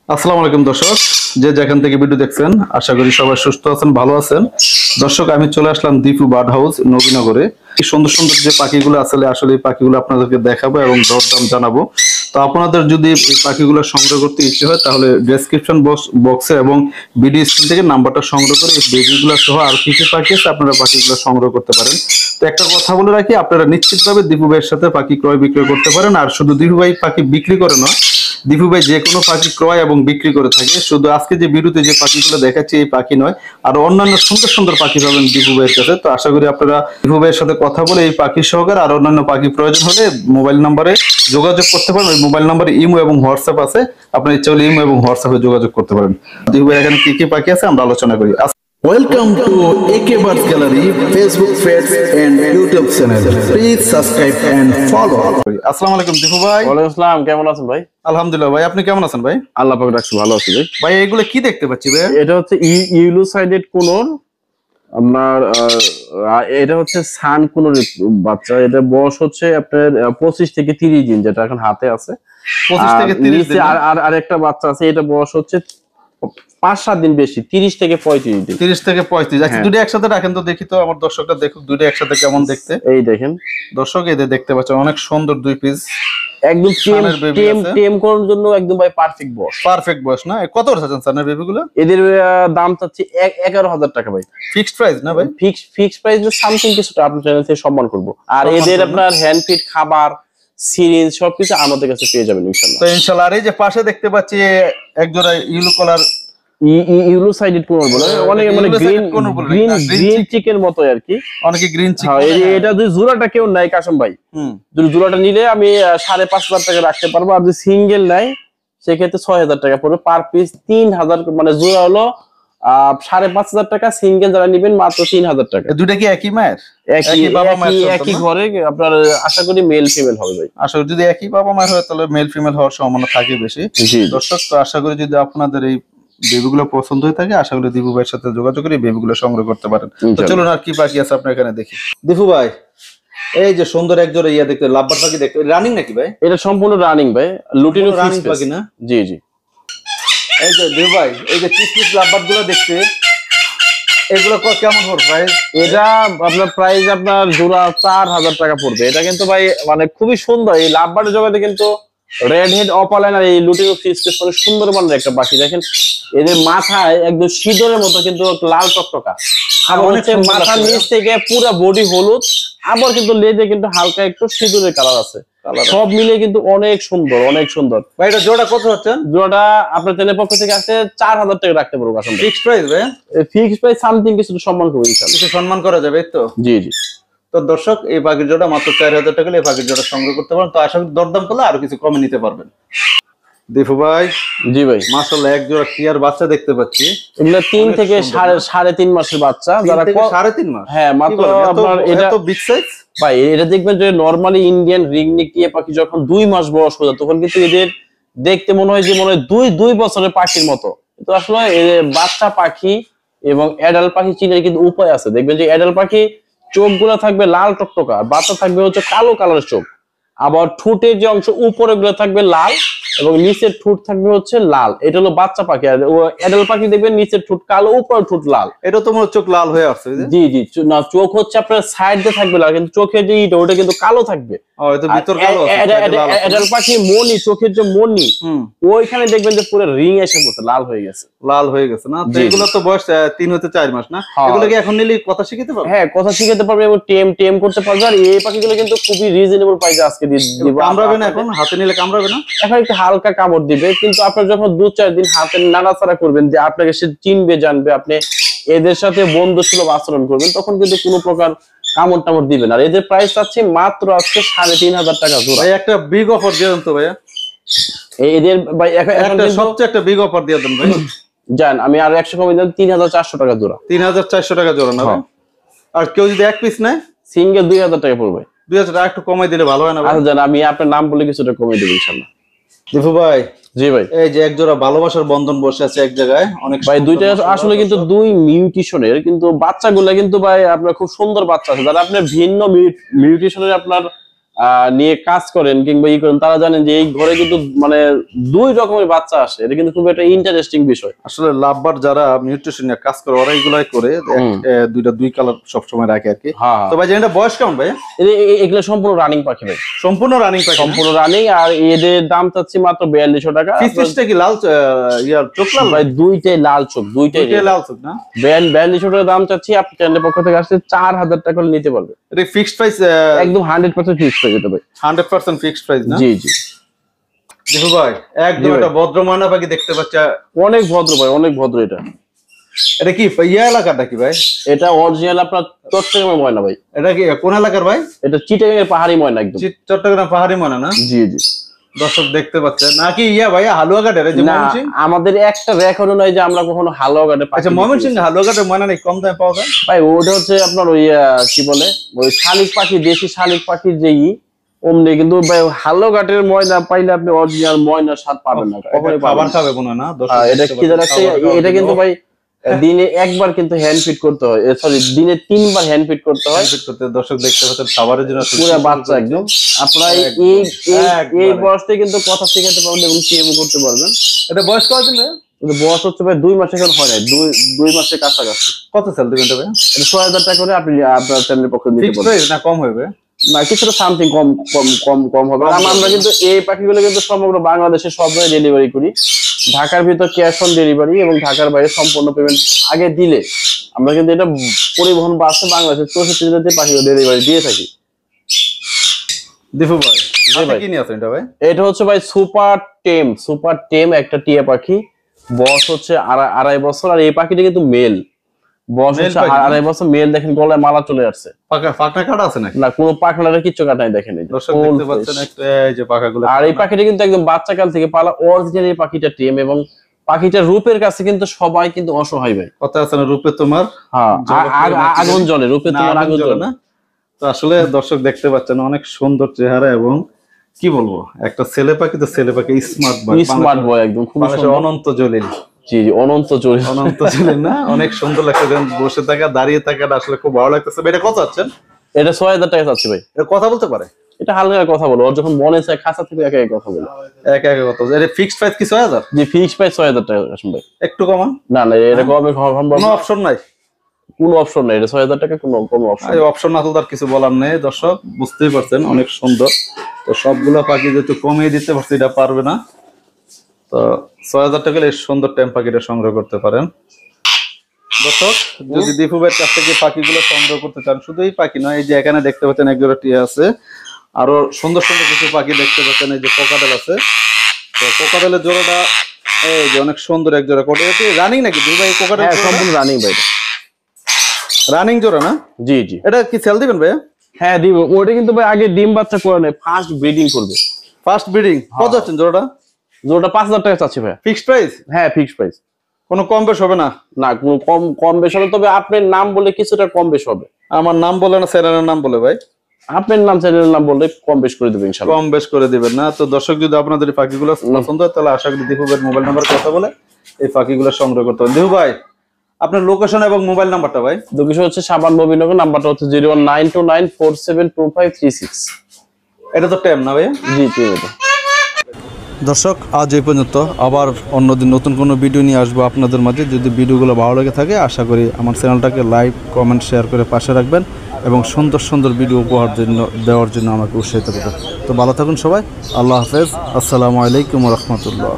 আসসালামু আলাইকুম দর্শক, যে যেখান থেকে ভিডিও দেখছেন আশা করি সবাই সুস্থ আছেন, ভালো আছেন। দর্শক, আমি চলে আসলাম দীপু বার্ড হাউস নবীনগরে। এই সুন্দর সুন্দর যে পাখিগুলো আসলে এই পাখিগুলো আপনাদেরকে দেখাবো এবং দরদাম জানাবো। তো আপনাদের যদি এই পাখিগুলো সংগ্রহ করতে ইচ্ছে হয় তাহলে ডেসক্রিপশন বক্সে এবং ভিডিও স্ক্রিন থেকে নাম্বারটা সংগ্রহ করে এই বেবিগুলো সহ আর কিছু পাখি আছে, আপনারা পাখিগুলো সংগ্রহ করতে পারেন। তো একটা কথা বলে রাখি, আপনারা নিশ্চিতভাবে দীপু ভাইয়ের সাথে পাখি ক্রয় বিক্রয় করতে পারেন। আর শুধু দীপু ভাই পাখি বিক্রি করে না, দীপু ভাই যে কোনো পাখি ক্রয় এবং বিক্রি করে থাকে। শুধু আজকে যে ভিডিওতে যে পাখিগুলো দেখাচ্ছি এই পাখি নয়, আর অন্যান্য সুন্দর সুন্দর পাখি পাবেন দীপু ভাইয়ের কাছে। তো আশা করি আপনারা দীপু ভাইয়ের সাথে কথা বলে এই পাখি সহকারে আর অন্যান্য পাখি প্রয়োজন হলে মোবাইল নাম্বারে যোগাযোগ করতে পারেন। ওই মোবাইল নাম্বারে ইমো এবং হোয়াটসঅ্যাপ আছে, আপনার ইচ্ছা হলে ইমো এবং হোয়াটসঅ্যাপে যোগাযোগ করতে পারেন। দীপু ভাই এখানে কি কি পাখি আছে আমরা আলোচনা করি। Welcome to AK Birds Gallery Facebook page and YouTube channel. Please subscribe and follow. আসসালামু আলাইকুম দীপু ভাই। ওয়ালাইকুম আসসালাম, কেমন আছেন ভাই? আলহামদুলিল্লাহ ভাই, আপনি কেমন আছেন ভাই? আল্লাহ পাক রাখছে, ভালো আছি ভাই। ভাই এগুলো কি দেখতে পাচ্ছি ভাই? এটা হচ্ছে ইউলো সাইডেড কোনর, আপনার এটা হচ্ছে সান কোনর বাচ্চা। এটা বয়স হচ্ছে আপনার 25 থেকে 30 দিন, যেটা এখন হাতে আছে। 25 থেকে 30 দিন। আর একটা বাচ্চা আছে, এটা বয়স হচ্ছে 5-7 দিন বেশি, 30 থেকে 35 দিন। 30 থেকে 35। আচ্ছা, দুটো একসাথে রাখেন তো দেখি, তো আমার দর্শকরা দেখুক দুটো একসাথে কেমন দেখতে। এই দেখেন দর্শক, এদের দেখতে পাচ্ছেন অনেক সুন্দর দুই পিস, একদম টেম করার জন্য একদম ভাই পারফেক্ট বয়স। পারফেক্ট বয়স না? কত চাচ্ছেন স্যার বেবিগুলো? এদের দাম চাচ্ছি 11,000 টাকা ভাই। ফিক্সড প্রাইস না ভাই? ফিক্সড প্রাইস সামথিং কিছুটা আপনার চ্যানেল থেকে সম্মান করব। আর এদের আপনার হ্যান্ড ফিড, খাবার, সিরিঞ্জ সবকিছু আমাদের কাছে পেয়ে যাবেন ইনশাআল্লাহ। তো ইনশাআল্লাহ। আর এই যে পাশে দেখতে পাচ্ছি এক জোড়া ইয়েলো কালার, ইউলো সাইডেড কোনর বলে, অনেকে মানে গ্রিন চিকেন মতো আর কি, অনেকে গ্রিন চিকেন। এটা যদি জোড়াটা কেউ নাই কাসম ভাই, যদি জোড়াটা নিলে আমি 5,500 টাকা রাখতে পারবো। আর যদি সিঙ্গেল নাই সেক্ষেত্রে 6,000 টাকা পড়বে পার পিস। 3,000 মানে জোড়া হলো 5,500 টাকা, সিঙ্গেল যারা নিবেন মাত্র 3,000 টাকা। দুইটা কি একই মায়ের? একই ঘরে আপনার, আশা করি মেল ফিমেল হবে ভাই। আশা করি যদি একই বাবা মায়ের হয় তাহলে মেল ফিমেল হওয়ার সম্ভাবনা থাকে বেশি। দর্শক, তো আশা করি যদি আপনাদের এই বেবিগুলো পছন্দ হয়ে থাকে, আশা করি দীপু ভাইয়ের সাথে যোগাযোগ করে বেবিগুলো সংগ্রহ করতে পারেন। তো চলুন আর কি পাখি আছে আপনার এখানে দেখি। দীপু ভাই, এই যে সুন্দর এক জোড়া ইয়া দেখতে, লাভবার্ড পাখি দেখতে, রানিং নাকি ভাই? এটা সম্পূর্ণ রানিং ভাই, লুটিনো রানিং পাখি না? জি জি। এই যে দীপু ভাই, এই যে পিস লাভবার্ড গুলো দেখতে, এগুলো কেমন পড়বে প্রাইস? এটা আপনার প্রাইস আপনার জোড়া 4,000 টাকা পড়বে। এটা কিন্তু ভাই মানে খুবই সুন্দর। এই লাভবার্ডের জগতে কিন্তু রেড হেড অপালাইন আর এই লুটিনো ফিসকেস মানে সুন্দর মানের একটা পাখি। দেখেন এদের মাথায় একদম সিঁদুরের মতো কিন্তু লাল টকটকা, আবার হচ্ছে মাথার নিচ থেকে পুরো বডি হলুদ, আবার কিন্তু লেজে কিন্তু হালকা একটু সিঁদুরের কালার আছে। সব মিলে কিন্তু অনেক সুন্দর, অনেক সুন্দর ভাই। এটা জোড়া কত হচ্ছে? জোড়াটা আপনার চ্যানেলের পক্ষ থেকে আছে 4,000 টাকা রাখতে পারবো। আসলে ফিক্সড প্রাইস ভাই? ফিক্সড প্রাইস সামথিং কিছু সম্মান করবো ইনশাআল্লাহ। কিছু সম্মান করা যাবে তো? জি জি। তো দর্শক, এই পাখির জোড়া মাত্র 4,000 টাকা, এই পাখির জোড়া সংগ্রহ করতে পারেন। তো আশা করি দরদাম করলে আরো কিছু কমে নিতে পারবেন। দীপু ভাই। জি ভাই। মাশাআল্লাহ, এক জোড়া টিয়ার বাচ্চা দেখতে পাচ্ছি। এগুলা 3 থেকে 3.5 মাসের বাচ্চা। যারা 3.5 মাস? হ্যাঁ, মাত্র আপনার এটা তো বিগ সাইজ ভাই। এটা দেখবেন যে নরমালি ইন্ডিয়ান রিংনেক টিয়া পাখি যখন 2 মাস বয়স হয়ে যায় তখন কিন্তু এদের দেখতে মনে হয় যে 2 বছরের পাখির মতো। কিন্তু আসলে বাচ্চা পাখি এবং অ্যাডাল্ট পাখি চিনার কিন্তু উপায় আছে। দেখবেন যে অ্যাডাল্ট পাখি চোখগুলো থাকবে লাল টকটকা, বাচ্চা থাকবে হচ্ছে কালো কালারের চোখ। আবার ঠোঁটের যে অংশ উপরে গুলো থাকবে লাল এবং নিচের ঠোঁট থাকবে হচ্ছে লাল। এটা হলো বাচ্চা পাখি। আর অ্যাডাল্ট পাখি দেখবেন নিচের ঠোঁট কালো, উপরের ঠোঁট লাল। এটা তো মনে চোখ লাল হয়ে আসছে। জি জি। না, চোখ হচ্ছে আপনার সাইড দিয়ে থাকবে লাল, কিন্তু চোখের যে ইটা ওটা কিন্তু কালো থাকবে। অ্যাডাল্ট পাখি মনি, চোখের যে মনি ওইখানে দেখবেন যে পুরো রিং এসে পড়ছে, লাল হয়ে গেছে। লাল হয়ে গেছে না? তো এগুলো তো বয়স 3 হতে 4 মাস না? এগুলো কি এখন নিলে কথা শিখাতে পারবে? হ্যাঁ, কথা শিখাতে পারবে এবং টেম করতে পারবে। আর এই পাখিগুলো কিন্তু খুবই রিজনেবল প্রাইসে আজকে দিব। কামড়াবে না? এখন হাতে নিলে কামড়াবে না? এখন একটু হালকা কামড় দিবে, কিন্তু আপনার যখন 2-4 দিন হাতে নাড়াচাড়া করবেন, যে আপনাকে সে চিনবে, জানবে, আপনি এদের সাথে বন্ধুসুলভ আচরণ করবেন, তখন কিন্তু কোনো প্রকার কামড় টামড় দিবেন। আর এদের প্রাইস আছে মাত্র আজকে 3,500 টাকা জোড়া। ভাই একটা বিগ অফার দিয়ে দেন তো ভাইয়া। এদের ভাই একটা সবচেয়ে একটা বিগ অফার দিয়ে দেন ভাই। জান আমি আর 100 কমে দিলাম, 3,400 টাকা জোড়া। 3,400 টাকা জোড়া না? আর কেউ যদি এক পিস নেয় সিঙ্গেল 2,000 টাকা পড়বে। 2,000 টাকা একটু কমাই দিলে ভালো হয় না? আচ্ছা জান, আমি আপনার নাম বলে কিছুটা কমিয়ে দেব ইনশাআল্লাহ। দীপু ভাই। জি ভাই। এই যে এক জোড়া ভালোবাসার বন্ধন বসে আছে এক জায়গায়, অনেক ভাই দুইটা আসলে কিন্তু 2 মিউটেশনের, কিন্তু বাচ্চাগুলো কিন্তু ভাই আপনার খুব সুন্দর বাচ্চা আছে। যারা আপনার ভিন্ন মিউটেশনের আপনার নিয়ে কাজ করেন কিংবা ই করেন তারা জানেন যে এই ঘরে কিন্তু মানে 2 রকমের বাচ্চা আসে। এটা কিন্তু খুব একটা ইন্টারেস্টিং বিষয়। আসলে লাভবার যারা নিউট্রিশন নিয়ে কাজ করে ওরা এগুলাই করে, দুই কালার সবসময় রাখে আর কি। তো ভাই এটা বয়স কেমন ভাই? এগুলো সম্পূর্ণ রানিং পাখি ভাই, সম্পূর্ণ রানিং পাখি, সম্পূর্ণ রানিং। আর এদের দাম চাচ্ছি মাত্র 4200 টাকা। ফিসটা কি লাল চোখ লাল ভাই? দুইটাই লাল চোখ, দুইটাই লাল চোখ না? 4200 টাকা দাম চাচ্ছি। আপনি চ্যানেলের পক্ষ থেকে আসলে 4000 টাকা করে নিতে পারবে। এটা ফিক্সড প্রাইস? একদম 100% ফিক্সড প্রাইস এটা ভাই, 100% ফিক্সড প্রাইস না? জি জি। দেখো ভাই একদম একটা ভদ্র ময়না পাখি দেখতে পাচ্ছি, অনেক ভদ্র ভাই, অনেক ভদ্র। এটা কি এলাকাটা কি ভাই? এটা অরিজিনাল আপনার চট্টগ্রামের ময়না ভাই। এটা কি কোন এলাকার ভাই? এটা চিটাগাংয়ের পাহাড়ি ময়না, একদম চট্টগ্রাম পাহাড়ি ময়না না? জি জি। দর্শক দেখতে পাচ্ছেন নাকি ভাই হালুয়াঘাটের? আমাদের একটা রেকর্ডও নাই যে আমরা কখনো হালুয়াঘাটে। আচ্ছা, ময়মনসিংহ হালুয়াঘাটের ময়না নেই, কম দামে পাওয়া যায় ভাই? ওটা হচ্ছে আপনার ওই কি বলে ওই শালিক পাখি, দেশি শালিক পাখির যে অমনি, কিন্তু ভাই হালুয়াঘাটের ময়না পাইলে আপনি অরিজিনাল ময়নার স্বাদ পাবেন না, কখনোই পাবেন খাবে মনে না। এটা কি জানেন, এটা কিন্তু ভাই দিনে একবার কিন্তু হ্যান্ড ফিট করতে হয়, সরি দিনে 3 বার হ্যান্ড ফিট করতে হয়। দর্শক দেখতে পাচ্ছেন খাবারের জন্য পুরো বাচ্চা একদম। আপনারা এই বয়সে কিন্তু কথা শেখাতে পারবেন এবং সিএম করতে পারবেন। এটা বয়স কত দিন? এটা বয়স হচ্ছে ভাই 2 মাস এখন হয় না, 2 মাসের কাছাকাছি। কত সেল দিবেন এটা ভাই? এটা 6000 টাকা করে আপনি আপনার চ্যানেলের পক্ষে নিতে পারবেন। ফিক্সড না কম হবে? না, কিছুটা সামথিং কম হবে। আমরা কিন্তু এই পাখিগুলো কিন্তু সমগ্র বাংলাদেশে সব জায়গায় ডেলিভারি করি। ঢাকার ভিতর ক্যাশ অন ডেলিভারি এবং ঢাকার বাইরে সম্পূর্ণ পেমেন্ট আগে দিলে আমরা কিন্তু এটা পরিবহন বাসে বাংলাদেশের 64 জেলাতে পাখিগুলো ডেলিভারি দিয়ে থাকি। দীপু ভাই কি নিয়ে আছেন এটা ভাই? এটা হচ্ছে ভাই সুপার টেম একটা টিয়া পাখি। বয়স হচ্ছে 2.5 বছর। আর এই পাখিটা কিন্তু মেল, বয়স হচ্ছে 2.5 বছর, মেল। দেখেন গলায় মালা চলে আসছে। পাখনা কাটা আছে নাকি? না, কোনো পাখনাটা কিচ্ছু কাটা নাই। দেখেন দর্শক দেখতে পাচ্ছেন একটা এই যে পাখাগুলো। আর এই পাখিটা কিন্তু একদম বাচ্চাকাল থেকে পালা অরিজিনাল এই পাখিটা টেম, এবং পাখিটার রূপের কাছে কিন্তু সবাই কিন্তু অসহায় ভাই। কথা আছে না, রূপে তোমার আগুন জ্বলে, রূপে তোমার আগুন জ্বলে না? তো আসলে দর্শক দেখতে পাচ্ছেন অনেক সুন্দর চেহারা, এবং কি বলবো একটা ছেলে পাখি, তো ছেলে পাখি স্মার্ট বয় একদম, খুব অনন্ত জলিল। জি জি, অনন্ত জলিল না? অনেক সুন্দর লাগছে, বসে থাকা দাঁড়িয়ে থাকাটা আসলে খুব ভালো লাগতেছে। এটা কত আছেন? এটা 6000 টাকা চাচ্ছি ভাই। এটা কথা বলতে পারে? এটা হালকা কথা বলে, ওর যখন মনে চায় খাঁচা থেকে একা কথা বলে। একা কথা। এটা ফিক্সড প্রাইস কি 6000? জি, ফিক্সড প্রাইস 6000 টাকা আসুন ভাই। একটু কমান? না না, এটা কমে কোনো অপশন নাই? কোনো অপশন নাই, এটা 6000 টাকা কোনো অপশন। অপশন না তো তার কিছু বলার নেই। দর্শক বুঝতেই পারছেন অনেক সুন্দর। তো সবগুলো পাখি যেহেতু কমিয়ে দিতে পারছি, এটা পারবে না। তো 6000 টাকা এই সুন্দর টেম পাখিটা সংগ্রহ করতে পারেন। দর্শক যদি দীপু ভাইয়ের কাছ থেকে পাখিগুলো সংগ্রহ করতে চান, শুধু এই পাখি নয়, এই যে এখানে দেখতে পাচ্ছেন একজোড়া টিয়া আছে, আরো সুন্দর সুন্দর কিছু পাখি দেখতে পাচ্ছেন। এই যে কোকাটেল আছে, তো কোকাটেলের জোড়াটা এই যে অনেক সুন্দর এক জোড়া। রানিং নাকি দীপু ভাই? কোকাটেল সম্পূর্ণ রানিং ভাই, রানিং জোড়া না? জি জি। এটা কি সেল দিবেন ভাইয়া? হ্যাঁ দিব। ওটা কিন্তু ভাই আগে ডিম বাচ্চা করে নেয়, ফার্স্ট ব্রিডিং করবে। ফার্স্ট ব্রিডিং কত আছেন জোড়াটা? জোড়াটা 5000 টাকা চাচ্ছি ভাই। Fixed price? হ্যাঁ, ফিক্সড প্রাইস। কোনো কম বেশ হবে না? না, কোনো কম বেশ হবে, তবে আপনার নাম বলে কিছুটা কম বেশ হবে। আমার নাম বলে না, চ্যানেলের নাম বলে ভাই? আপনার নাম চ্যানেলের নাম বললে কম বেশ করে দেবেন ইনশাআল্লাহ। কম বেশ করে দিবেন না? তো দর্শক যদি আপনাদের এই পাখিগুলো পছন্দ হয়, তাহলে আশা করি দীপু ভাইয়ের মোবাইল নাম্বার কথা বলে এই পাখিগুলো সংগ্রহ করতে হবে। দীপু ভাই আপনার লোকেশন এবং মোবাইল নাম্বারটা ভাই? লোকেশন হচ্ছে সাভার নবীনগর, নাম্বারটা হচ্ছে 01929472536। এটা তো টেম না ভাই? জি টেম। দর্শক আজ এই পর্যন্ত, আবার অন্যদিন নতুন কোনো ভিডিও নিয়ে আসবো আপনাদের মাঝে। যদি ভিডিওগুলো ভালো লেগে থাকে, আশা করি আমার চ্যানেলটাকে লাইক কমেন্ট শেয়ার করে পাশে রাখবেন এবং সুন্দর সুন্দর ভিডিও উপহার দেওয়ার জন্য আমাকে উৎসাহিত করবেন। তো ভালো থাকুন সবাই, আল্লাহ হাফেজ, আসসালামু আলাইকুম রহমতুল্লাহ।